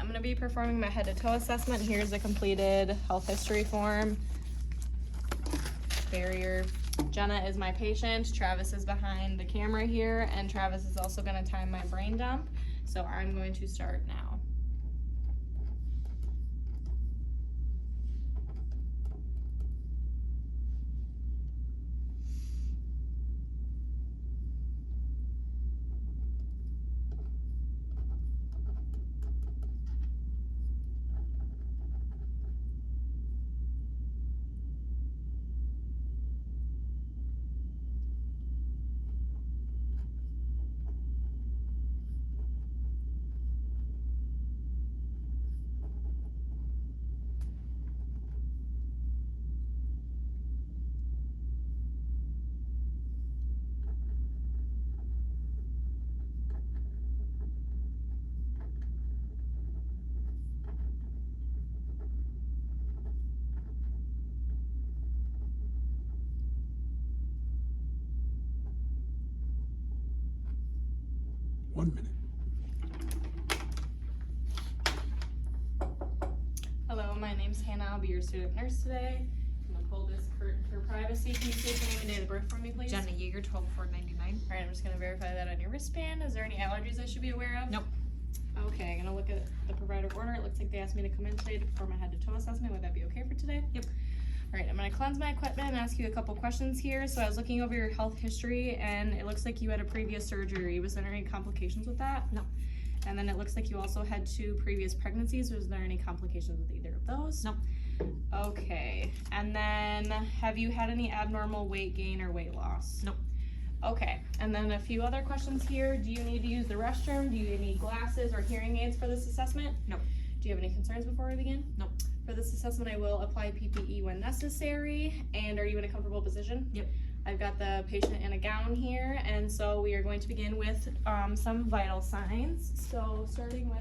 I'm going to be performing my head to toe assessment. Here's a completed health history form. Barrier. Jenna is my patient. Travis is behind the camera here, and Travis is also going to time my brain dump. So I'm going to start now. Hello, my name's Hannah. I'll be your student nurse today. I'm gonna pull this curtain for privacy. Can you state your name and date of birth for me, please? Jenna Yeager, 12/4/99. All right, I'm just gonna verify that on your wristband. Is there any allergies I should be aware of? Nope. Okay, I'm gonna look at the provider order. It looks like they asked me to come in today to perform a head to toe assessment. Would that be okay for today? Yep. All right, I'm gonna cleanse my equipment and ask you a couple questions here. So I was looking over your health history, and it looks like you had a previous surgery. Was there any complications with that? No. And then it looks like you also had 2 previous pregnancies. Was there any complications with either of those? Nope. Okay, and then have you had any abnormal weight gain or weight loss? Nope. Okay, and then a few other questions here. Do you need to use the restroom? Do you need glasses or hearing aids for this assessment? Nope. Do you have any concerns before we begin? Nope. For this assessment, I will apply PPE when necessary. And are you in a comfortable position? Yep. I've got the patient in a gown here, and so we are going to begin with some vital signs. So starting with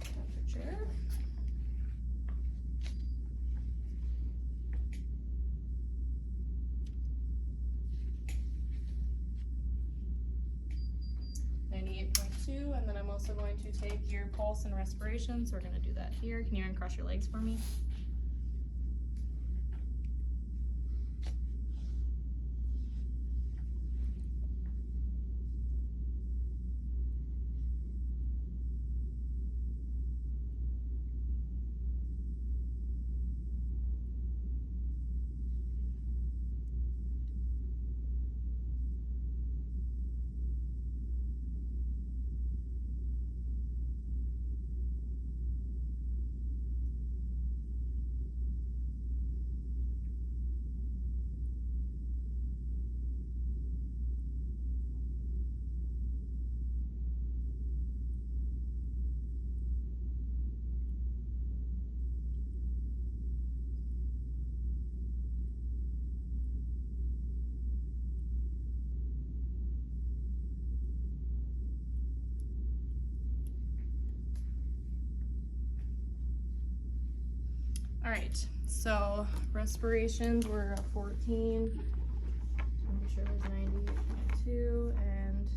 temperature. And then I'm also going to take your pulse and respiration, so we're going to do that here. Can you uncross your legs for me? All right, so respirations were a 14. Make sure there's 98.2 and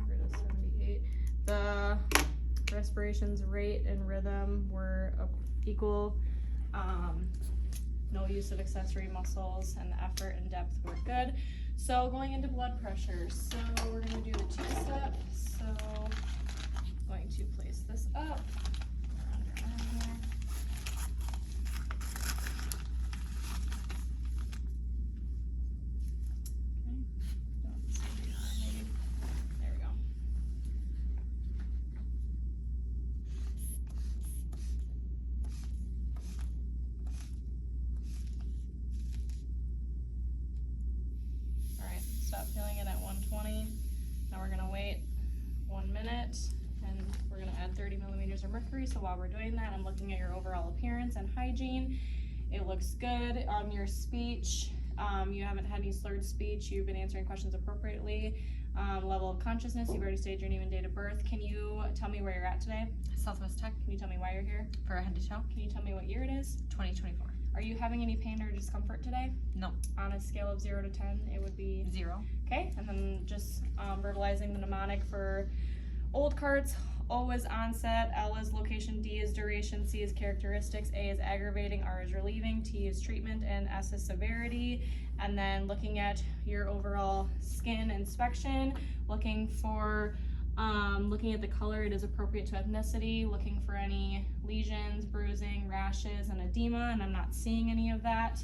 we're at 78. The respirations rate and rhythm were equal. No use of accessory muscles, and the effort and depth were good. So going into blood pressure, so we're gonna do the 2-step. So going to place this up. Stop feeling it at 120. Now we're gonna wait 1 minute, and we're gonna add 30 millimeters of mercury. So while we're doing that, I'm looking at your overall appearance and hygiene. It looks good. On your speech, you haven't had any slurred speech. You've been answering questions appropriately. Level of consciousness, you've already stated your name and date of birth. Can you tell me where you're at today? Southwest Tech. Can you tell me why you're here? For a head to toe. Can you tell me what year it is? 2024. Are you having any pain or discomfort today? No. On a scale of 0 to 10, it would be 0. Okay, and then just verbalizing the mnemonic for old carts, O is onset, L is location, D is duration, C is characteristics, A is aggravating, R is relieving, T is treatment, and S is severity. And then looking at your overall skin inspection, looking at the color, it is appropriate to ethnicity, looking for any lesions, bruising, rashes, and edema, and I'm not seeing any of that.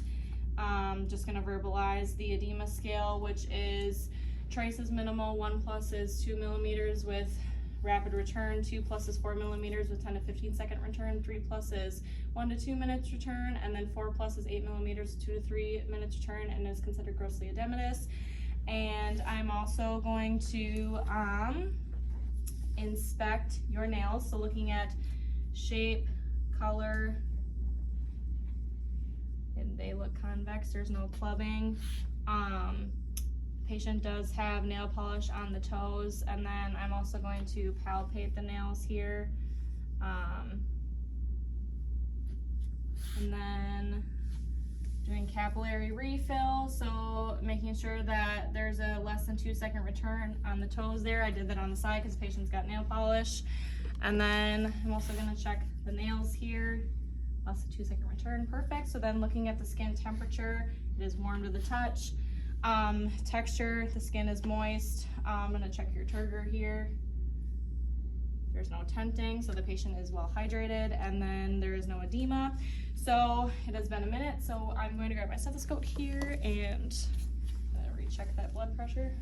Just gonna verbalize the edema scale, which is trace is minimal, 1+ is 2 millimeters with rapid return, 2+ is 4 millimeters with 10 to 15 second return, 3+ is 1 to 2 minutes return, and then 4+ is 8 millimeters, 2 to 3 minutes return, and is considered grossly edematous. And I'm also going to inspect your nails, so looking at shape, color, and they look convex, there's no clubbing. Patient does have nail polish on the toes, and then I'm also going to palpate the nails here. And then doing capillary refill, so making sure that there's a less than 2 second return on the toes there. I did that on the side because the patient's got nail polish. And then I'm also gonna check the nails here, less than 2 second return, perfect. So then looking at the skin temperature, it is warm to the touch. Texture, the skin is moist. I'm gonna check your turgor here. There's no tenting, so the patient is well hydrated, and then there is no edema. So it has been a minute, so I'm going to grab my stethoscope here and recheck that blood pressure.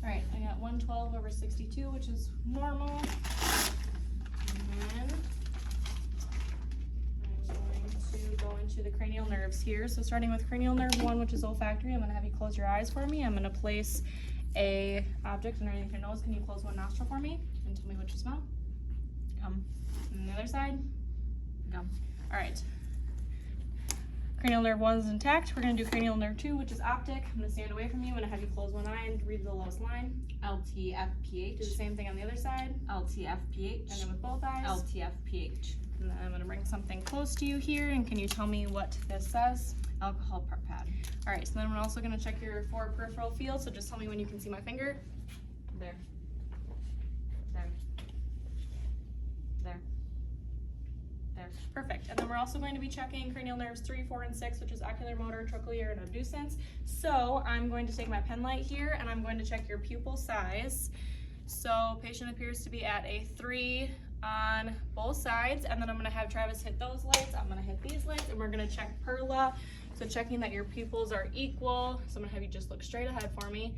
All right, I got 112/62, which is normal. And then I'm going to go into the cranial nerves here. So starting with cranial nerve 1, which is olfactory, I'm gonna have you close your eyes for me. I'm gonna place a object underneath your nose. Can you close one nostril for me and tell me what you smell? Gum. And the other side? Gum. All right. Cranial nerve 1 is intact. We're going to do cranial nerve 2, which is optic. I'm going to stand away from you. I'm going to have you close one eye and read the lowest line. LTFPH. Do the same thing on the other side. LTFPH. And then with both eyes. LTFPH. And then I'm going to bring something close to you here. And can you tell me what this says? Alcohol prep pad. All right. So then I'm also going to check your 4 peripheral fields. So just tell me when you can see my finger. There. There. There. There. Perfect. And then we're also going to be checking cranial nerves 3, 4, and 6, which is ocular, motor, trochlear, and abducens. So I'm going to take my pen light here and I'm going to check your pupil size. So patient appears to be at a 3 on both sides, and then I'm going to have Travis hit those lights. I'm going to hit these lights, and we're going to check perla. So checking that your pupils are equal. So I'm going to have you just look straight ahead for me,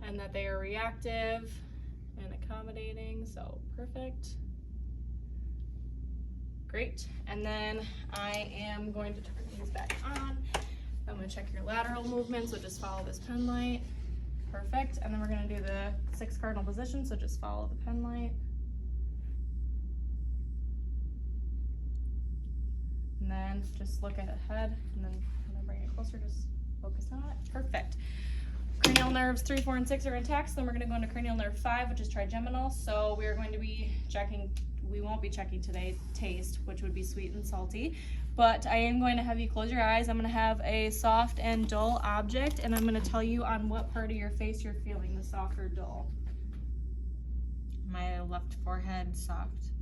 and that they are reactive and accommodating. So perfect. Great. And then I am going to turn these back on. I'm going to check your lateral movement, so just follow this pen light. Perfect. And then we're going to do the 6 cardinal position, so just follow the pen light. And then just look at ahead, and then when I bring it closer, just focus on it. Perfect. Cranial nerves 3, 4, and 6 are intact, so then we're going to go into cranial nerve 5, which is trigeminal. So we are going to be checking, we won't be checking today taste, which would be sweet and salty, but I am going to have you close your eyes. I'm going to have a soft and dull object, and I'm going to tell you on what part of your face you're feeling the soft or dull. My left forehead soft.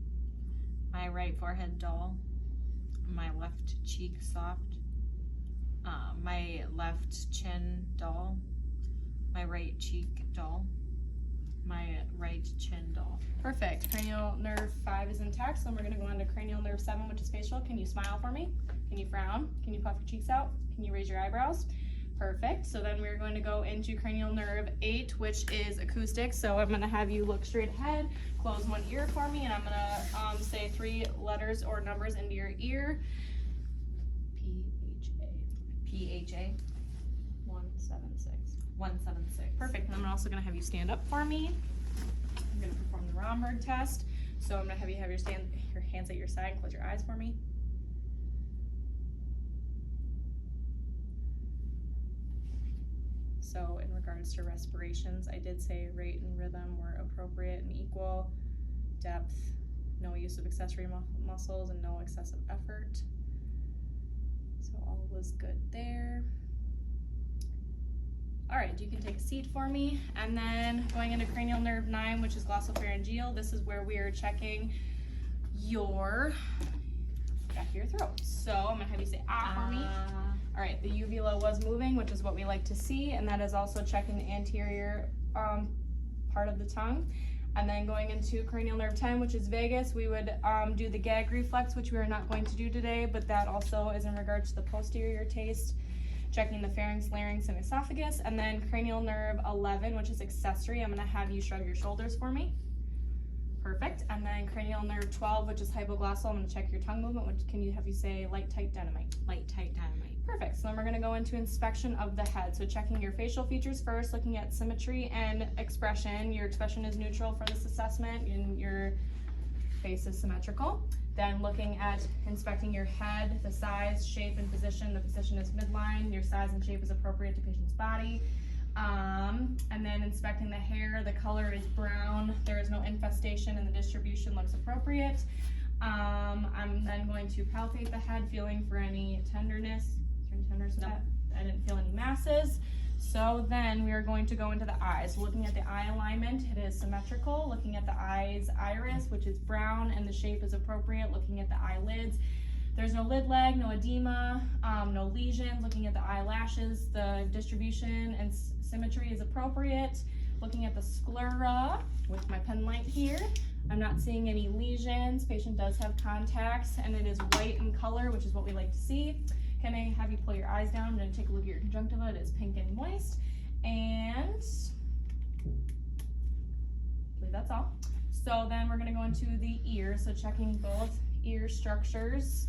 My right forehead dull. My left cheek soft. My left chin dull. My right cheek dull. My right chin dull. Perfect. Cranial nerve 5 is intact, so then we're going to go on to cranial nerve 7, which is facial. Can you smile for me? Can you frown? Can you puff your cheeks out? Can you raise your eyebrows? Perfect. So then we're going to go into cranial nerve 8, which is acoustic. So I'm going to have you look straight ahead, close one ear for me, and I'm going to say 3 letters or numbers into your ear. PHA. 176. 176. Perfect. And I'm also going to have you stand up for me. I'm gonna perform the Romberg test. So I'm gonna have you have your hands at your side, close your eyes for me. So in regards to respirations, I did say rate and rhythm were appropriate and equal, depth, no use of accessory muscles, and no excessive effort. So all was good there. All right, you can take a seat for me. And then going into cranial nerve 9, which is glossopharyngeal, this is where we are checking your back of your throat. So I'm gonna have you say ah for me. All right, the uvula was moving, which is what we like to see, and that is also checking the anterior part of the tongue. And then going into cranial nerve 10, which is vagus, we would do the gag reflex, which we are not going to do today, but that also is in regards to the posterior taste, checking the pharynx, larynx, and esophagus. And then cranial nerve 11, which is accessory, I'm gonna have you shrug your shoulders for me. Perfect. And then cranial nerve 12, which is hypoglossal, I'm gonna check your tongue movement, which can you have you say light, tight, dynamite? Light, tight, dynamite. Perfect. So then we're gonna go into inspection of the head. So checking your facial features first, looking at symmetry and expression. Your expression is neutral for this assessment and your face is symmetrical. Then looking at inspecting your head, the size, shape, and position. The position is midline. Your size and shape is appropriate to patient's body. And then inspecting the hair, the color is brown. There is no infestation and the distribution looks appropriate. I'm then going to palpate the head, feeling for any tenderness. Is there any tenderness with that? I didn't feel any masses. So then we are going to go into the eyes. Looking at the eye alignment, it is symmetrical. Looking at the eye's iris, which is brown, and the shape is appropriate. Looking at the eyelids, there's no lid lag, no edema, no lesions. Looking at the eyelashes, the distribution and symmetry is appropriate. Looking at the sclera with my pen light here, I'm not seeing any lesions. Patient does have contacts, and it is white in color, which is what we like to see. Can I have you pull your eyes down? I'm going to take a look at your conjunctiva. It is pink and moist. And I believe that's all. So then we're going to go into the ears. So checking both ear structures.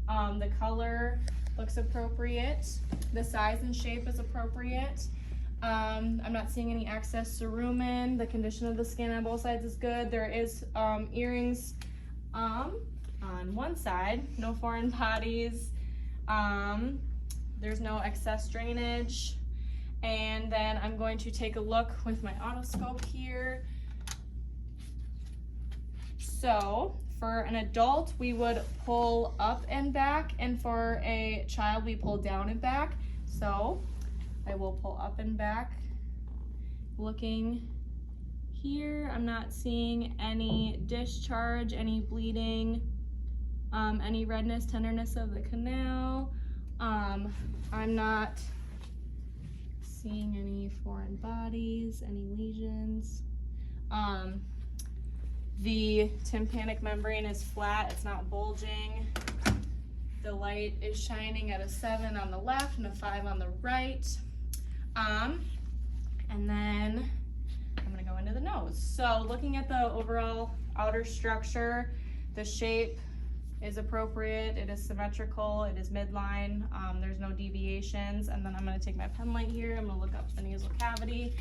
The color looks appropriate. The size and shape is appropriate. I'm not seeing any excess cerumen. The condition of the skin on both sides is good. There is earrings on one side, no foreign bodies. There's no excess drainage. And then I'm going to take a look with my otoscope here. So for an adult, we would pull up and back, and for a child, we pull down and back. So I will pull up and back. Looking here, I'm not seeing any discharge, any bleeding, any redness, tenderness of the canal. I'm not seeing any foreign bodies, any lesions. The tympanic membrane is flat, it's not bulging. The light is shining at a 7 on the left and a 5 on the right. And then I'm gonna go into the nose. So looking at the overall outer structure, the shape is appropriate, it is symmetrical, it is midline, there's no deviations. And then I'm gonna take my pen light here, I'm gonna look up the nasal cavity.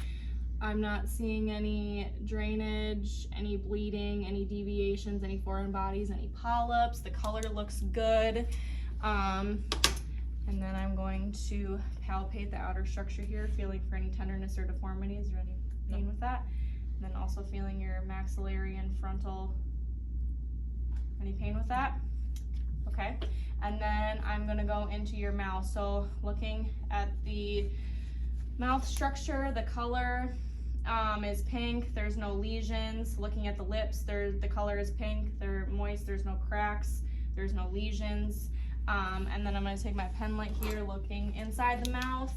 I'm not seeing any drainage, any bleeding, any deviations, any foreign bodies, any polyps. The color looks good. And then I'm going to palpate the outer structure here, feeling for any tenderness or deformities or any pain with that. And then also feeling your maxillary and frontal. Any pain with that? Okay. And then I'm gonna go into your mouth. So looking at the mouth structure, the color is pink, there's no lesions. Looking at the lips, the color is pink, they're moist, there's no cracks, there's no lesions. And then I'm going to take my pen light here, looking inside the mouth,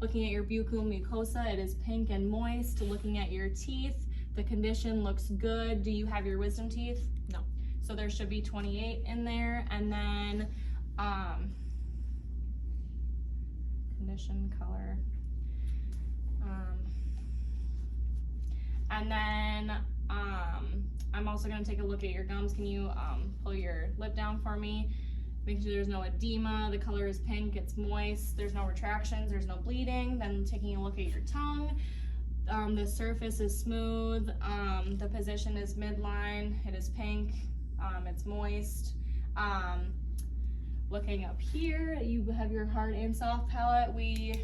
looking at your buccal mucosa, it is pink and moist. Looking at your teeth, the condition looks good. Do you have your wisdom teeth? No. So there should be 28 in there. And then condition, color. And then I'm also going to take a look at your gums. Can you pull your lip down for me? Make sure there's no edema, the color is pink, it's moist, there's no retractions, there's no bleeding. Then taking a look at your tongue. The surface is smooth. The position is midline. It is pink. It's moist. Looking up here, you have your hard and soft palate. We,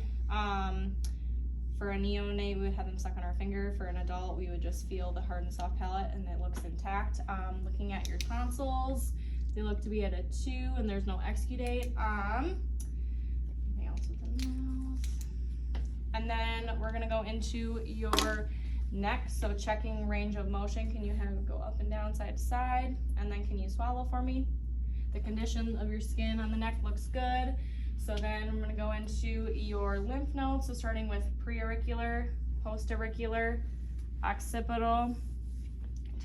for a neonate, we would have them suck on our finger. For an adult, we would just feel the hard and soft palate, and it looks intact. Looking at your tonsils, they look to be at a 2, and there's no exudate. Anything else with the mouth? And then we're gonna go into your neck. So checking range of motion. Can you have it go up and down, side to side? And then can you swallow for me? The condition of your skin on the neck looks good. So then I'm gonna go into your lymph nodes. So starting with preauricular, postauricular, occipital,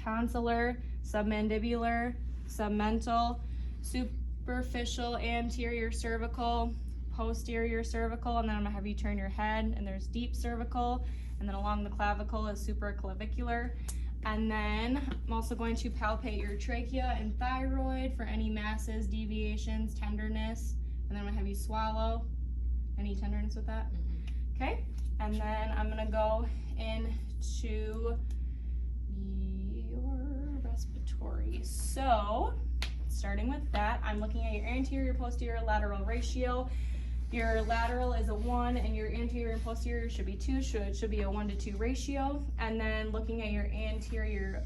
tonsillar, submandibular, submental, superficial anterior cervical, posterior cervical, and then I'm gonna have you turn your head, and there's deep cervical, and then along the clavicle is supraclavicular. And then I'm also going to palpate your trachea and thyroid for any masses, deviations, tenderness, and then I'm gonna have you swallow. Any tenderness with that? Okay, and then I'm gonna go into your respiratory. So, starting with that, I'm looking at your anterior, posterior, lateral ratio. Your lateral is a 1 and your anterior and posterior should be 2, so it should be a 1-to-2 ratio. And then looking at your anterior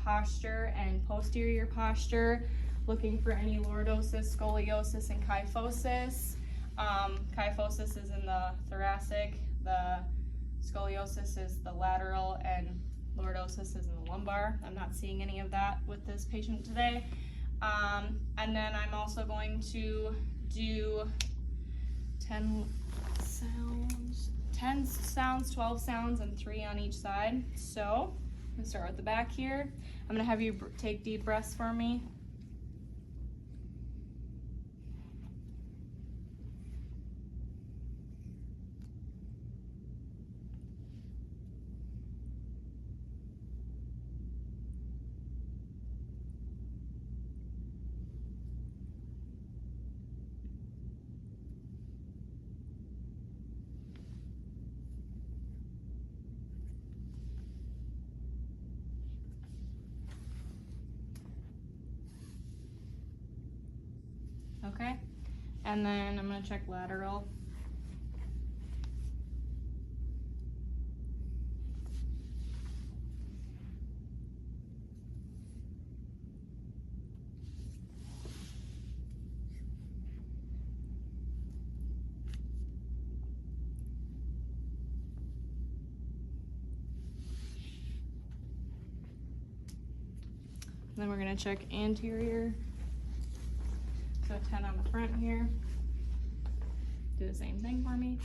posture and posterior posture, looking for any lordosis, scoliosis, and kyphosis. Kyphosis is in the thoracic, the scoliosis is the lateral, and lordosis is in the lumbar. I'm not seeing any of that with this patient today. And then I'm also going to do 10 sounds, 12 sounds, and 3 on each side. So, I'm gonna start with the back here. I'm gonna have you take deep breaths for me. Okay, and then I'm gonna check lateral. Then we're gonna check anterior. So 10 on the front here. Do the same thing for me.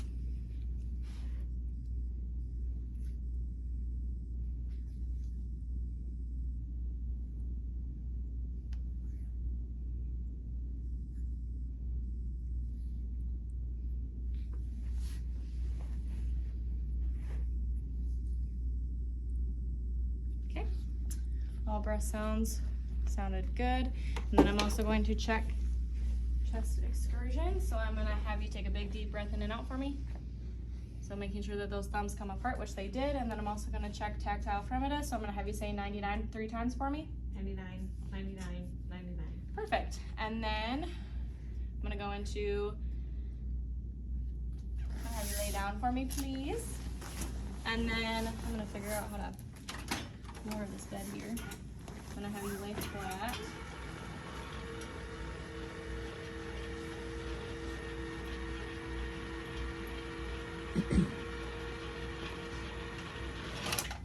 Okay, all breath sounds sounded good. And then I'm also going to check chest excursion. So I'm gonna have you take a big deep breath in and out for me. So making sure that those thumbs come apart, which they did. And then I'm also gonna check tactile fremitus. So I'm gonna have you say 99 3 times for me. 99, 99, 99. Perfect. And then I'm gonna go into, I'll have you lay down for me, please. And then I'm gonna figure out how to lower this bed here. I'm gonna have you lay flat.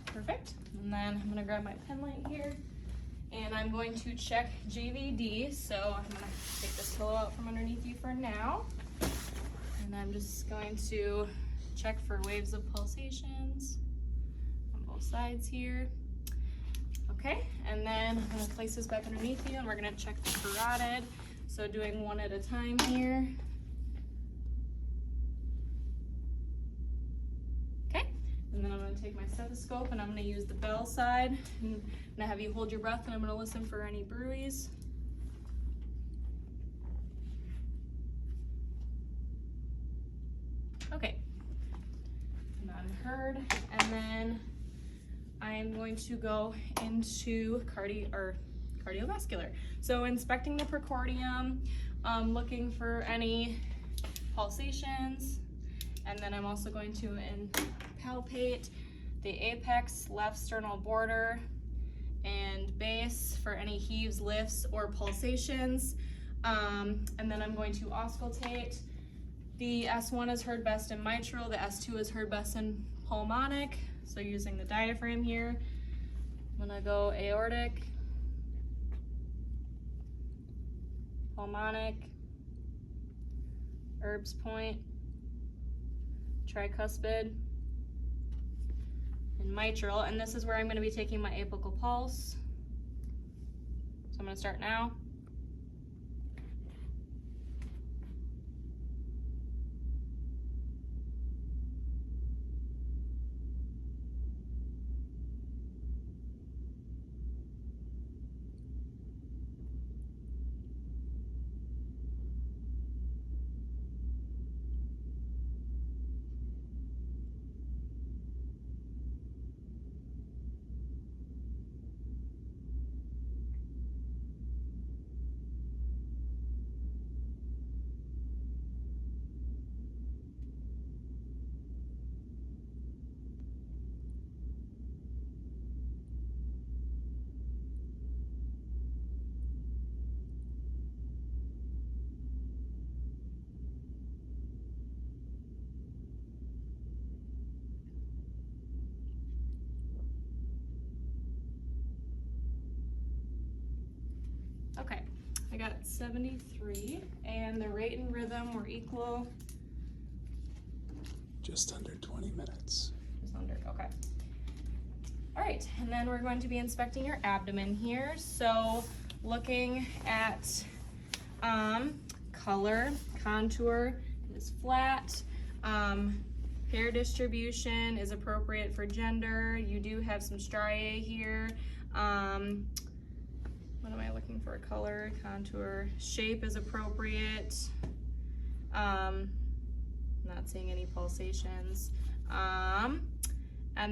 Perfect. And then I'm gonna grab my pen light here, and I'm going to check JVD. So I'm gonna take this pillow out from underneath you for now, and I'm just going to check for waves of pulsations on both sides here. Okay, and then I'm gonna place this back underneath you, and we're gonna check the carotid. So doing one at a time here. And then I'm going to take my stethoscope and I'm going to use the bell side. And I'm going to have you hold your breath, and I'm going to listen for any bruise. Okay. None heard. And And then I am going to go into cardiovascular. So inspecting the precordium, looking for any pulsations, and then I'm also going to palpate the apex, left sternal border, and base for any heaves, lifts, or pulsations. And then I'm going to auscultate. The S1 is heard best in mitral, the S2 is heard best in pulmonic. So using the diaphragm here, I'm gonna go aortic, pulmonic, Erb's point, tricuspid, and mitral. And this is where I'm gonna be taking my apical pulse. So I'm gonna start now. Okay, I got 73, and the rate and rhythm were equal. Just under 20 minutes. Just under, okay. All right, and then we're going to be inspecting your abdomen here. So looking at color, contour is flat. Hair distribution is appropriate for gender. You do have some striae here. What am I looking for? Color, contour, shape is appropriate. Not seeing any pulsations. And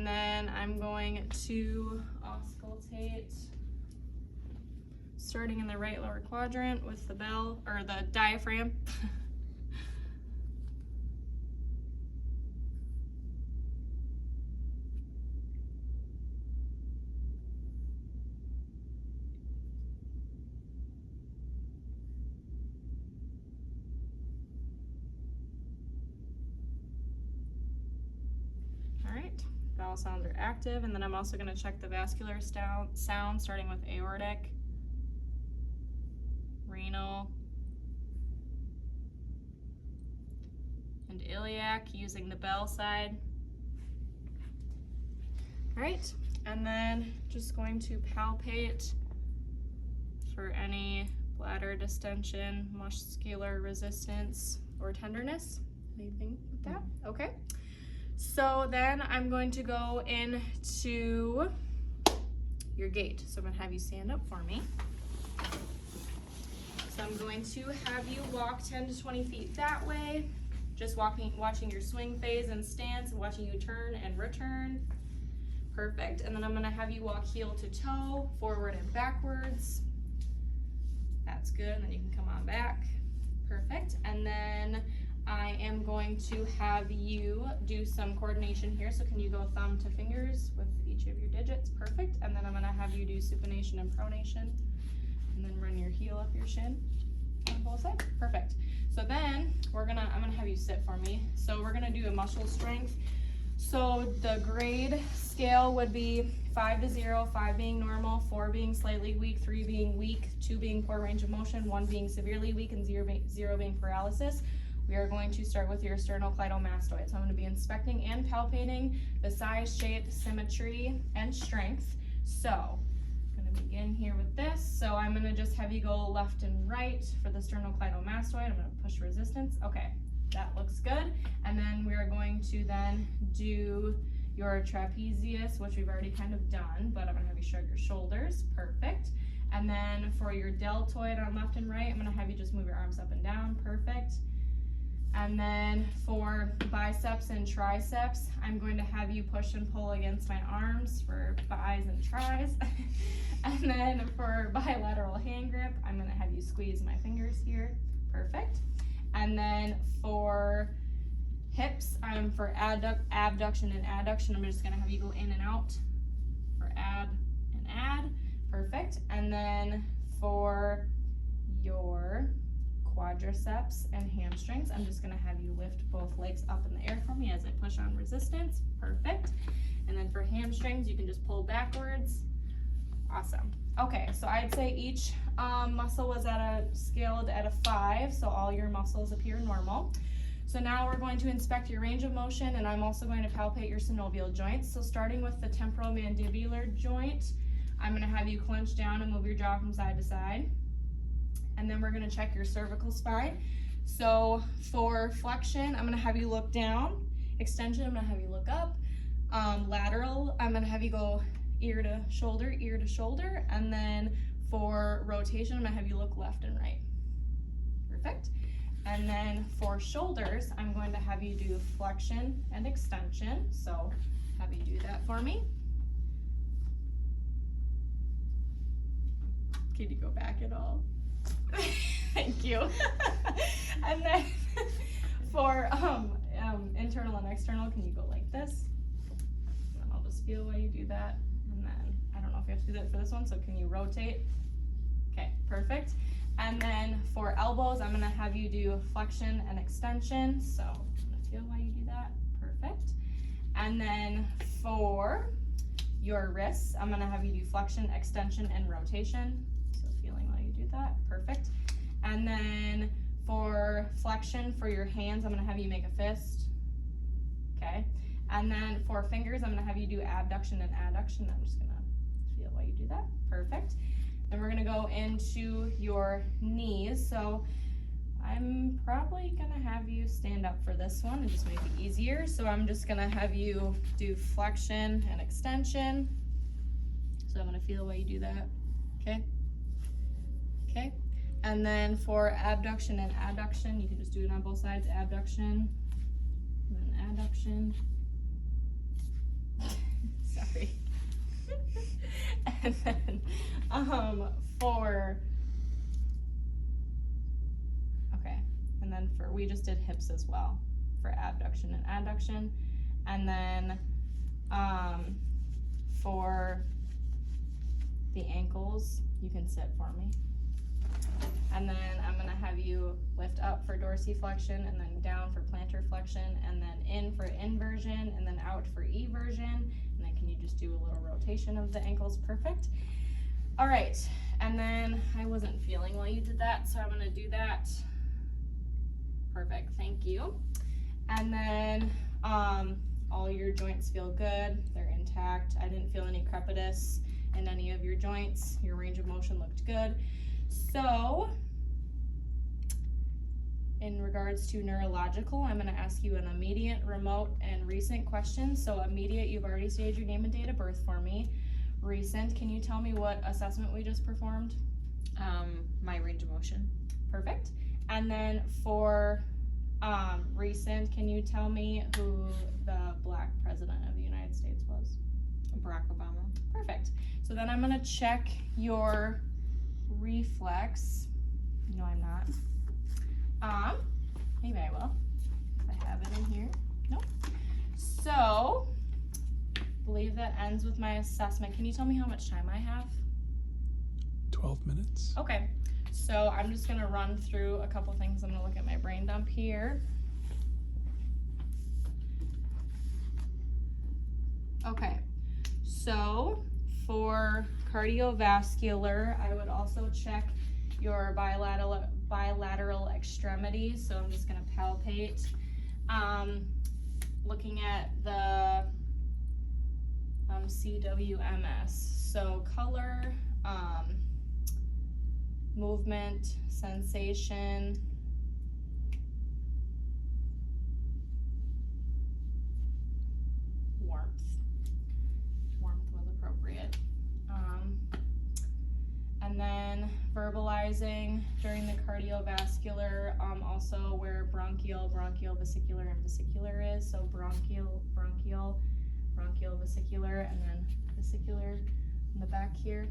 then I'm going to auscultate, starting in the right lower quadrant with the bell, or the diaphragm. Vowel sounds are active, and then I'm also going to check the vascular sound, starting with aortic, renal, and iliac, using the bell side. All right, and then just going to palpate for any bladder distension, muscular resistance, or tenderness. Anything with that? Okay. So then I'm going to go into your gait. So I'm going to have you stand up for me. So I'm going to have you walk 10 to 20 feet that way, just watching your swing phase and stance, and watching you turn and return. Perfect. And then I'm going to have you walk heel to toe, forward and backwards. That's good. And then you can come on back. Perfect. And then I am going to have you do some coordination here. So can you go thumb to fingers with each of your digits? Perfect. And then I'm going to have you do supination and pronation, and then run your heel up your shin on both sides. Perfect. So then I'm going to have you sit for me. So we're going to do a muscle strength. So the grade scale would be 5 to 0, 5 being normal, 4 being slightly weak, 3 being weak, 2 being poor range of motion, 1 being severely weak, and 0 being paralysis. We are going to start with your sternocleidomastoid. So I'm going to be inspecting and palpating the size, shape, symmetry, and strength. So I'm going to begin here with this. So I'm going to just have you go left and right for the sternocleidomastoid. I'm going to push resistance. Okay, that looks good. And then we are going to then do your trapezius, which we've already kind of done, but I'm going to have you shrug your shoulders. Perfect. And then for your deltoid on left and right, I'm going to have you just move your arms up and down. Perfect. And then for biceps and triceps, I'm going to have you push and pull against my arms for bis and tris. And then for bilateral hand grip, I'm gonna have you squeeze my fingers here. Perfect. And then for hips, for abduction and adduction, I'm just gonna have you go in and out for ab and add. Perfect. And then for your quadriceps and hamstrings, I'm just gonna have you lift both legs up in the air for me as I push on resistance. Perfect. And then for hamstrings, you can just pull backwards. Awesome. Okay, so I'd say each muscle was scaled at a 5, so all your muscles appear normal. So now we're going to inspect your range of motion, and I'm also going to palpate your synovial joints. So starting with the temporal mandibular joint, I'm gonna have you clench down and move your jaw from side to side. And then we're gonna check your cervical spine. So for flexion, I'm gonna have you look down. Extension, I'm gonna have you look up. Lateral, I'm gonna have you go ear to shoulder. And then for rotation, I'm gonna have you look left and right. Perfect. And then for shoulders, I'm going to have you do flexion and extension. So have you do that for me. Can you go back at all? Thank you. And then for internal and external, can you go like this? And then I'll just feel while you do that. And then I don't know if you have to do that for this one, so can you rotate? Okay, perfect. And then for elbows, I'm gonna have you do flexion and extension. So I'm gonna feel while you do that. Perfect. And then for your wrists, I'm gonna have you do flexion, extension, and rotation. So feeling while you do that. Perfect. And then for flexion for your hands, I'm gonna have you make a fist. Okay. And then for fingers, I'm gonna have you do abduction and adduction. I'm just gonna feel while you do that. Perfect. Then we're gonna go into your knees. So I'm probably gonna have you stand up for this one and just make it easier. So I'm just gonna have you do flexion and extension. So I'm gonna feel while you do that. Okay. Okay. And then for abduction and adduction, you can just do it on both sides. Abduction, and then adduction. Sorry. And then and then we just did hips as well for abduction and adduction. And then for the ankles, you can sit for me. And then I'm gonna have you lift up for dorsiflexion, and then down for plantar flexion, and then in for inversion, and then out for eversion. And then can you just do a little rotation of the ankles? Perfect. All right, and then I wasn't feeling while you did that, so I'm gonna do that. Perfect, thank you. And then all your joints feel good, they're intact. I didn't feel any crepitus in any of your joints. Your range of motion looked good. So, in regards to neurological, I'm going to ask you an immediate, remote, and recent question. So immediate, you've already stated your name and date of birth for me. Recent, can you tell me what assessment we just performed? My range of motion. Perfect. And then for recent, can you tell me who the Black president of the United States was? Barack Obama. Perfect. So then I'm going to check your reflex. No, I'm not. Maybe I will. I have it in here. Nope. So, I believe that ends with my assessment. Can you tell me how much time I have? 12 minutes. Okay. So I'm just gonna run through a couple things. I'm gonna look at my brain dump here. Okay. So for cardiovascular, I would also check your bilateral extremities. So I'm just gonna palpate. Looking at the CWMS. So color, movement, sensation, warmth. Warmth was appropriate. And then verbalizing during the cardiovascular, also where bronchial, vesicular, and vesicular is. So bronchial, vesicular, and then vesicular in the back here.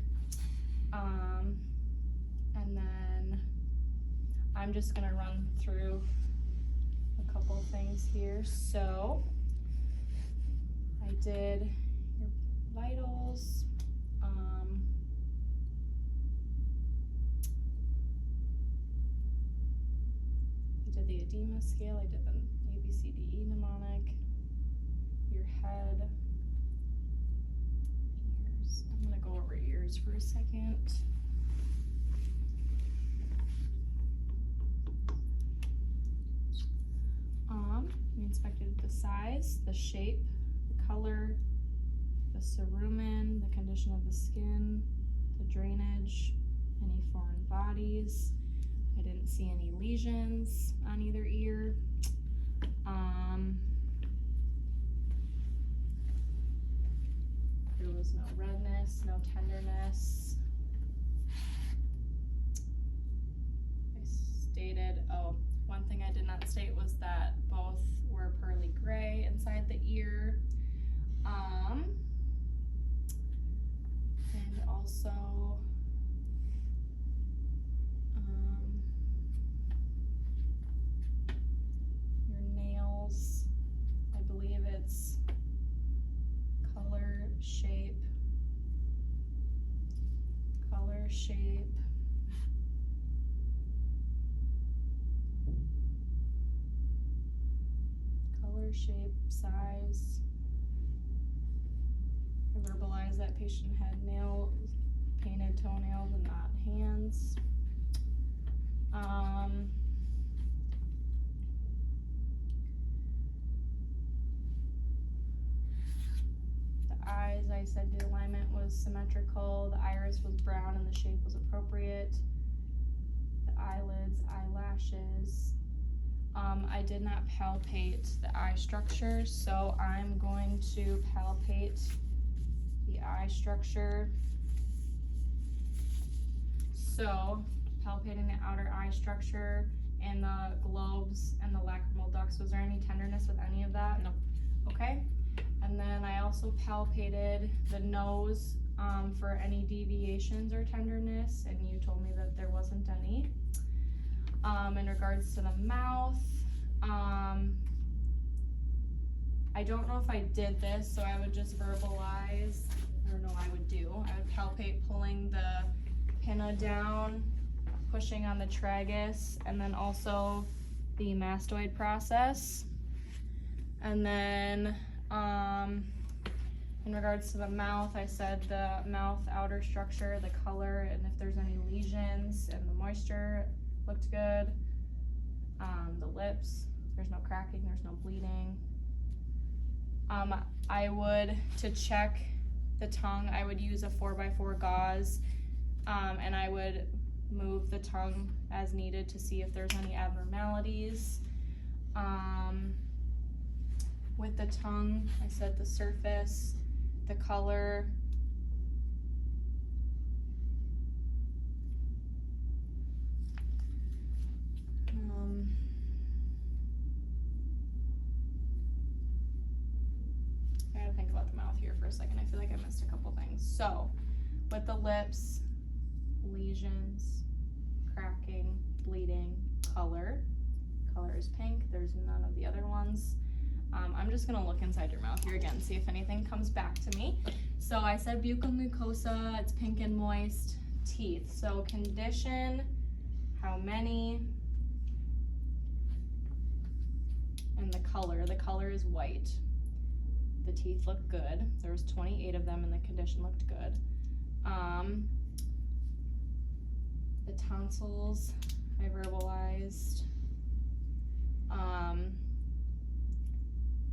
And then I'm just gonna run through a couple things here. So I did your vitals. I did the edema scale. I did the ABCDE mnemonic. Your head. Ears. I'm gonna go over ears for a second. We inspected the size, the shape, the color, the cerumen, the condition of the skin, the drainage, any foreign bodies. I didn't see any lesions on either ear. There was no redness, no tenderness. I stated, one thing I did not state was that both were pearly gray inside the ear. And also, your nails, I believe it's color, shape, size. I verbalized that patient had painted toenails and not hands. The eyes, I said the alignment was symmetrical, the iris was brown and the shape was appropriate. The eyelids, eyelashes. I did not palpate the eye structure, so I'm going to palpate the eye structure. So, palpating the outer eye structure and the globes and the lacrimal ducts. Was there any tenderness with any of that? No. Okay. And then I also palpated the nose for any deviations or tenderness, and you told me that there wasn't any. In regards to the mouth, I don't know if I did this, so I would just verbalize, I don't know what I would do. I would palpate pulling the pinna down, pushing on the tragus, and then also the mastoid process. And then, in regards to the mouth, I said the mouth outer structure, the color, and if there's any lesions, and the moisture looked good. The lips, there's no cracking, there's no bleeding. I would, to check the tongue, I would use a 4x4 gauze, and I would move the tongue as needed to see if there's any abnormalities. With the tongue, I said the surface, the color, I gotta think about the mouth here for a second. I feel like I missed a couple things. So, with the lips, lesions, cracking, bleeding, color is pink. There's none of the other ones. I'm just gonna look inside your mouth here again, see if anything comes back to me. So I said buccal mucosa, it's pink and moist. Teeth, so condition, how many, and the color is white. The teeth look good. There was 28 of them and the condition looked good. The tonsils, I verbalized.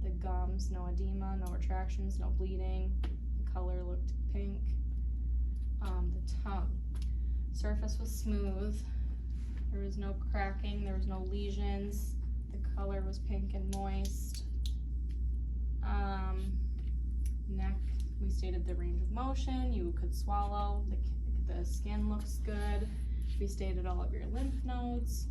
The gums, no edema, no retractions, no bleeding. The color looked pink. The tongue, surface was smooth. There was no cracking, there was no lesions. The color was pink and moist. Neck, we stated the range of motion. You could swallow. The skin looks good. We stated all of your lymph nodes.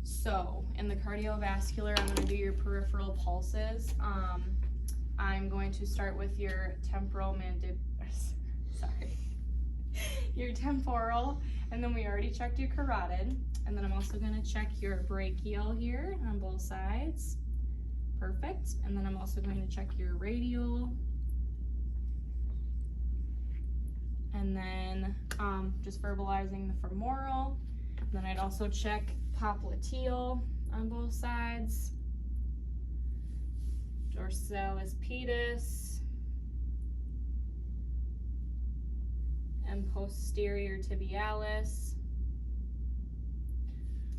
So, in the cardiovascular, I'm gonna do your peripheral pulses. I'm going to start with your your temporal, and then we already checked your carotid, and then I'm also gonna check your brachial here on both sides. Perfect. And then I'm also going to check your radial. And then just verbalizing the femoral. Then I'd also check popliteal on both sides. Dorsalis pedis. And posterior tibialis.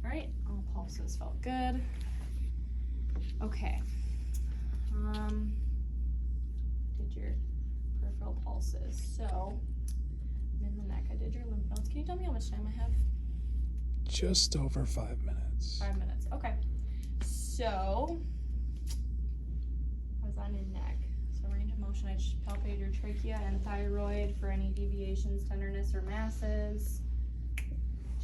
All right, all pulses felt good. Okay. Did your peripheral pulses. So, I'm in the neck. I did your lymph nodes. Can you tell me how much time I have? Just over 5 minutes. 5 minutes. Okay. So, I was on your neck. So, range of motion, I just palpated your trachea and thyroid for any deviations, tenderness, or masses.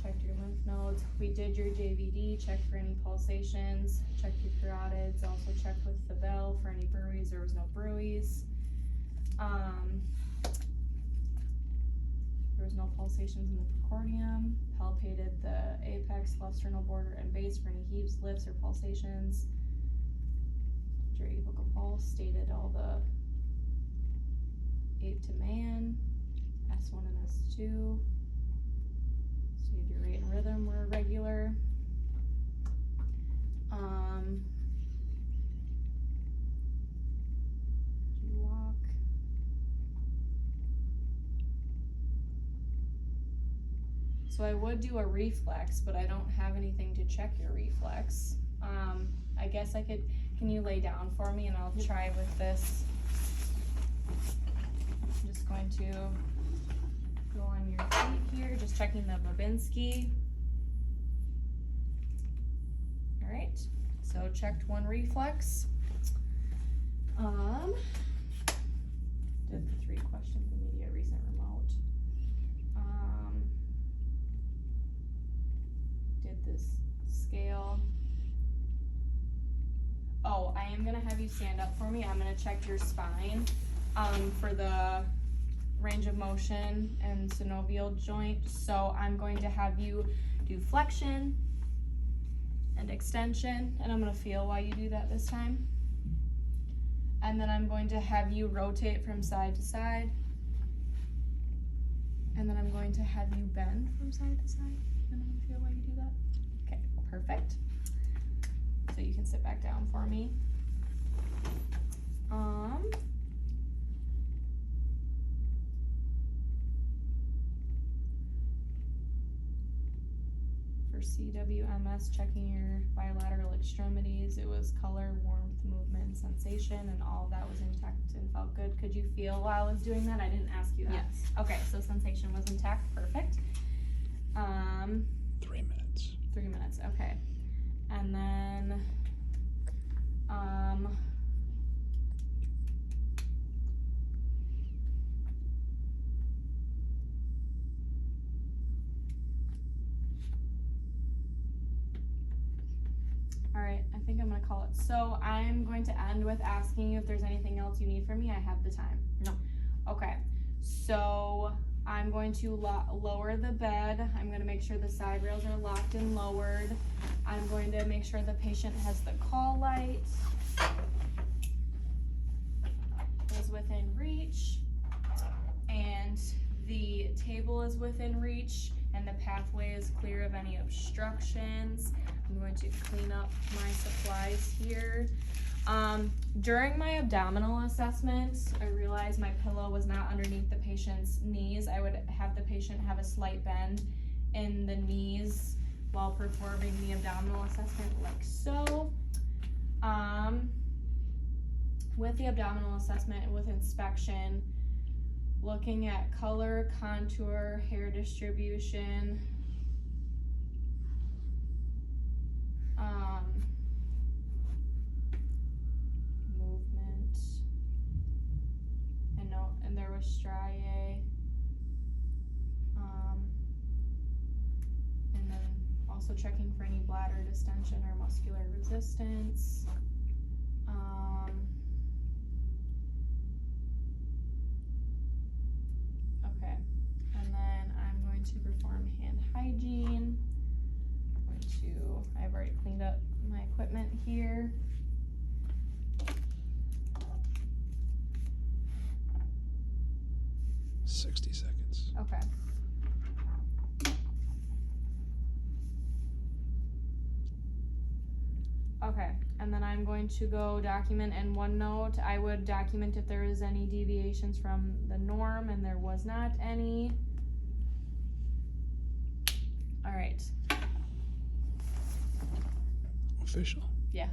Checked your lymph nodes. We did your JVD, checked for any pulsations, checked your carotids, also checked with the bell for any bruits. There was no bruits. There was no pulsations in the precordium. Palpated the apex, left sternal border, and base for any heaves, lifts, or pulsations. Did your apical pulse, stated all the ape to man, S1 and S2. Your rate and rhythm were regular. Do you walk? So I would do a reflex, but I don't have anything to check your reflex. I guess I could, can you lay down for me and I'll try with this. I'm just going to go on your feet here, just checking the Babinski. All right, so checked one reflex. Did the 3 questions, immediate, recent, remote. Did this scale. Oh, I am gonna have you stand up for me. I'm gonna check your spine for the range of motion and synovial joint. So I'm going to have you do flexion and extension, and I'm going to feel while you do that this time. And then I'm going to have you rotate from side to side, and then I'm going to have you bend from side to side, and I'm going to feel while you do that. Okay, perfect. So you can sit back down for me. For CWMS, checking your bilateral extremities, it was color, warmth, movement, sensation, and all of that was intact and felt good. Could you feel while I was doing that? I didn't ask you that. Yes. Okay, so sensation was intact. Perfect. 3 minutes. 3 minutes, okay. And then, all right, I think I'm gonna call it. So I'm going to end with asking you if there's anything else you need from me. I have the time. No. Okay, so I'm going to lower the bed. I'm going to make sure the side rails are locked and lowered. I'm going to make sure the patient has the call light is within reach, and the table is within reach, and the pathway is clear of any obstructions. I'm going to clean up my supplies here. During my abdominal assessment, I realized my pillow was not underneath the patient's knees. I would have the patient have a slight bend in the knees while performing the abdominal assessment, like so. With the abdominal assessment and with inspection, looking at color, contour, hair distribution, movement, and there was striae, also checking for any bladder distension or muscular resistance. Okay, and then I'm going to perform hand hygiene. I've already cleaned up my equipment here. — 60 seconds. Okay. Okay, and then I'm going to go document in OneNote. I would document if there is any deviations from the norm, and there was not any. All right. Official. Yeah.